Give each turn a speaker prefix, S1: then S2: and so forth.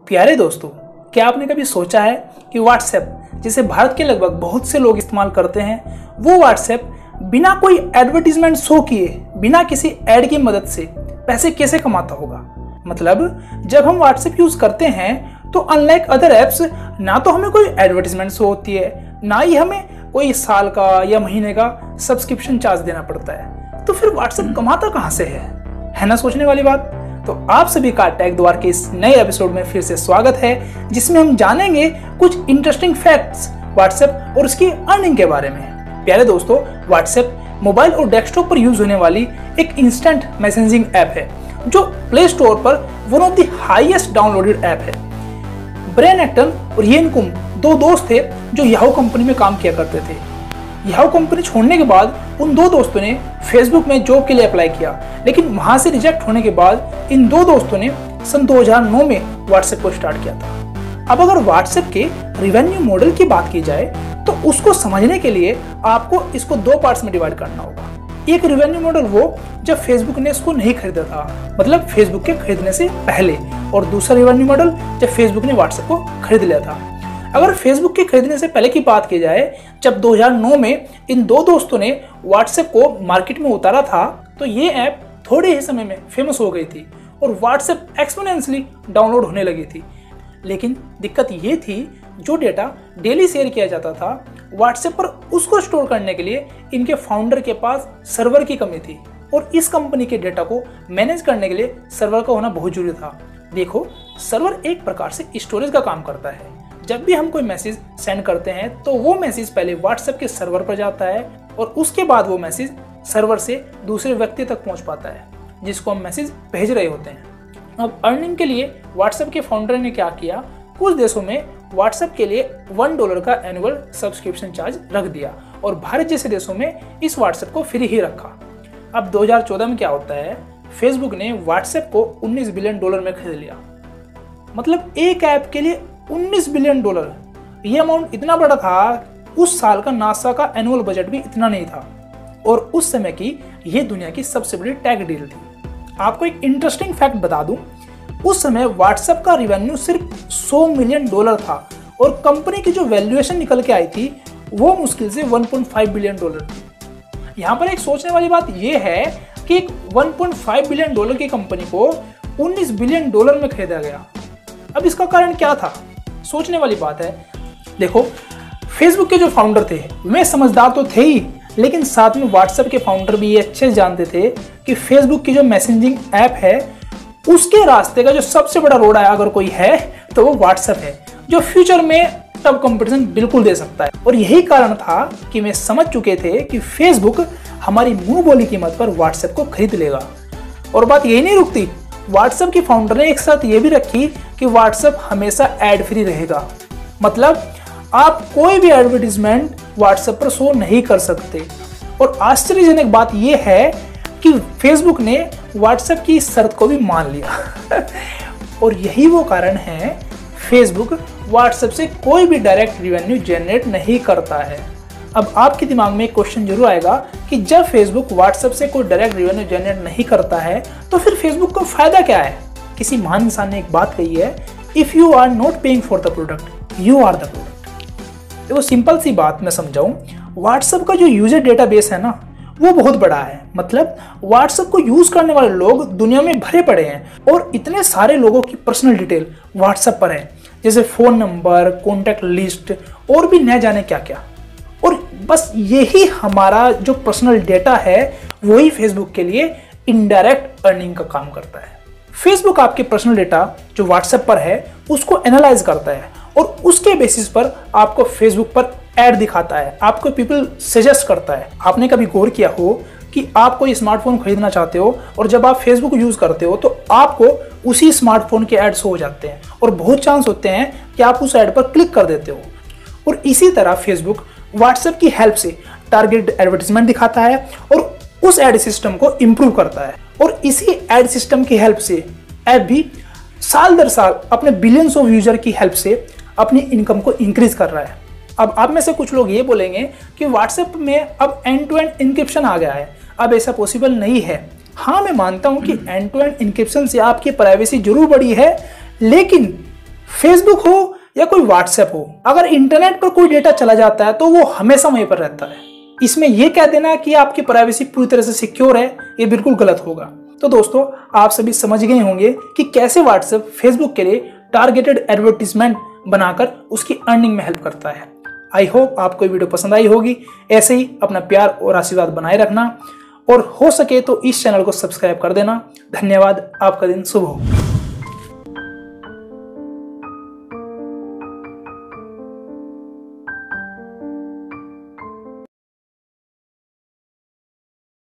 S1: प्यारे दोस्तों, क्या आपने कभी सोचा है कि व्हाट्सएप जिसे भारत के लगभग बहुत से लोग इस्तेमाल करते हैं, वो व्हाट्सएप बिना कोई एडवर्टीजमेंट शो किए, बिना किसी ऐड की मदद से पैसे कैसे कमाता होगा। मतलब जब हम व्हाट्सएप यूज करते हैं तो अनलाइक अदर एप्स ना तो हमें कोई एडवर्टीजमेंट शो होती है, ना ही हमें कोई साल का या महीने का सब्सक्रिप्शन चार्ज देना पड़ता है। तो फिर व्हाट्सएप कमाता कहाँ से है ना सोचने वाली बात। तो आप सभी का टेक द्वार के इस नए एपिसोड में फिर से स्वागत है, जिसमें हम जानेंगे कुछ इंटरेस्टिंग फैक्ट्स व्हाट्सएप और उसकी अर्निंग के बारे में। प्यारे दोस्तों, व्हाट्सएप मोबाइल और डेस्कटॉप पर यूज होने वाली एक इंस्टेंट मैसेजिंग ऐप है जो प्ले स्टोर पर one of the highest downloaded app है। ब्रेन एक्टन और येन कुम दो दोस्त थे जो याहू कंपनी में काम किया करते थे। याहू कंपनी छोड़ने के बाद उन दो दोस्तों ने फेसबुक में जॉब के लिए अप्लाई किया, लेकिन वहां से रिजेक्ट होने के बाद इन दो दोस्तों ने सन 2009 में व्हाट्सएप को स्टार्ट किया था। अब अगर व्हाट्सएप के रिवेन्यू मॉडल की बात की जाए तो उसको समझने के लिए आपको इसको दो पार्ट्स में डिवाइड करना होगा। एक रिवेन्यू मॉडल वो जब फेसबुक ने इसको नहीं खरीदा था, मतलब फेसबुक के खरीदने से पहले, और दूसरा रिवेन्यू मॉडल जब फेसबुक ने व्हाट्सएप को खरीद लिया था। अगर फेसबुक के खरीदने से पहले की बात की जाए, जब 2009 में इन दो दोस्तों ने व्हाट्सएप को मार्केट में उतारा था, तो ये ऐप थोड़े ही समय में फेमस हो गई थी और व्हाट्सएप एक्सपोनेंशियली डाउनलोड होने लगी थी। लेकिन दिक्कत ये थी, जो डेटा डेली शेयर किया जाता था व्हाट्सएप पर, उसको स्टोर करने के लिए इनके फाउंडर के पास सर्वर की कमी थी, और इस कंपनी के डेटा को मैनेज करने के लिए सर्वर का होना बहुत जरूरी था। देखो, सर्वर एक प्रकार से स्टोरेज का काम करता है। जब भी हम कोई मैसेज सेंड करते हैं तो वो मैसेज पहले व्हाट्सएप के सर्वर पर जाता है और उसके बाद वो मैसेज सर्वर से दूसरे व्यक्ति तक पहुंच पाता है जिसको हम मैसेज भेज रहे होते हैं। अब अर्निंग के लिए व्हाट्सएप के फाउंडर ने क्या किया, कुछ देशों में व्हाट्सएप के लिए $1 का एनुअल सब्सक्रिप्शन चार्ज रख दिया और भारत जैसे देशों में इस व्हाट्सएप को फ्री ही रखा। अब 2014 में क्या होता है, फेसबुक ने व्हाट्सएप को $19 बिलियन में खरीद लिया। मतलब एक ऐप के लिए $19 बिलियन। ये अमाउंट इतना बड़ा था, उस साल का नासा का एनुअल बजट भी इतना नहीं था, और उस समय की ये दुनिया की सबसे बड़ी टेक डील थी। आपको एक इंटरेस्टिंग फैक्ट बता दूं, उस समय व्हाट्सएप का रिवेन्यू सिर्फ $100 मिलियन था और कंपनी की जो वैल्यूएशन निकल के आई थी वो मुश्किल से $1.5 बिलियन थी। यहाँ पर एक सोचने वाली बात यह है कि एक $1.5 बिलियन की कंपनी को $19 बिलियन में खरीदा गया। अब इसका कारण क्या था, सोचने वाली बात है। देखो, फेसबुक के जो फाउंडर थे वे समझदार तो थे ही, लेकिन साथ में व्हाट्सएप के फाउंडर भी ये अच्छे जानते थे कि फेसबुक की जो मैसेजिंग ऐप है उसके रास्ते का जो सबसे बड़ा रोड आया अगर कोई है तो वो व्हाट्सएप है, जो फ्यूचर में टफ कंपटीशन बिल्कुल दे सकता है। और यही कारण था कि वे समझ चुके थे कि फेसबुक हमारी मुंह बोली कीमत पर व्हाट्सएप को खरीद लेगा। और बात यही नहीं रुकती, व्हाट्सएप की फाउंडर ने एक साथ ये भी रखी कि व्हाट्सएप हमेशा एड फ्री रहेगा। मतलब आप कोई भी एडवर्टीजमेंट व्हाट्सएप पर शो नहीं कर सकते। और आश्चर्यजनक बात यह है कि फेसबुक ने व्हाट्सएप की इस शर्त को भी मान लिया और यही वो कारण है फेसबुक व्हाट्सएप से कोई भी डायरेक्ट रिवेन्यू जनरेट नहीं करता है। अब आपके दिमाग में एक क्वेश्चन जरूर आएगा कि जब फेसबुक व्हाट्सएप से कोई डायरेक्ट रिवेन्यू जनरेट नहीं करता है तो फिर फेसबुक को फायदा क्या है। किसी महान इंसान ने एक बात कही है, if you are not paying for the product you are the product. देखो, सिंपल सी बात मैं समझाऊं, व्हाट्सएप का जो यूजर डेटाबेस है ना वो बहुत बड़ा है। मतलब व्हाट्सएप को यूज करने वाले लोग दुनिया में भरे पड़े हैं और इतने सारे लोगों की पर्सनल डिटेल व्हाट्सएप पर है, जैसे फोन नंबर, कॉन्टैक्ट लिस्ट और भी न जाने क्या क्या। और बस यही हमारा जो पर्सनल डेटा है वही फेसबुक के लिए इनडायरेक्ट अर्निंग का काम करता है। फेसबुक आपके पर्सनल डेटा जो व्हाट्सएप पर है उसको एनालाइज करता है और उसके बेसिस पर आपको फेसबुक पर ऐड दिखाता है, आपको पीपल सजेस्ट करता है। आपने कभी गौर किया हो कि आप कोई स्मार्टफोन खरीदना चाहते हो और जब आप फेसबुक यूज करते हो तो आपको उसी स्मार्टफोन के एड्स हो जाते हैं और बहुत चांस होते हैं कि आप उस ऐड पर क्लिक कर देते हो। और इसी तरह फेसबुक व्हाट्सएप की हेल्प से टारगेट एडवर्टीजमेंट दिखाता है और उस एड सिस्टम को इंप्रूव करता है। और इसी एड सिस्टम की हेल्प से ऐप भी साल दर साल अपने बिलियंस ऑफ यूजर की हेल्प से अपनी इनकम को इंक्रीज कर रहा है। अब आप में से कुछ लोग ये बोलेंगे कि व्हाट्सएप में अब एंड टू एंड इनक्रिप्शन आ गया है, अब ऐसा पॉसिबल नहीं है। हाँ, मैं मानता हूं कि एंड टू एंड इनक्रिप्शन से आपकी प्राइवेसी जरूर बढ़ी है, लेकिन फेसबुक हो या कोई व्हाट्सएप हो, अगर इंटरनेट पर कोई डेटा चला जाता है तो वो हमेशा वहीं पर रहता है। इसमें यह कह देना कि आपकी प्राइवेसी पूरी तरह से सिक्योर है, ये बिल्कुल गलत होगा। तो दोस्तों, आप सभी समझ गए होंगे कि कैसे व्हाट्सएप फेसबुक के लिए टारगेटेड एडवर्टीजमेंट बनाकर उसकी अर्निंग में हेल्प करता है। आई होप आपको वीडियो पसंद आई होगी। ऐसे ही अपना प्यार और आशीर्वाद बनाए रखना और हो सके तो इस चैनल को सब्सक्राइब कर देना। धन्यवाद। आपका दिन शुभ हो।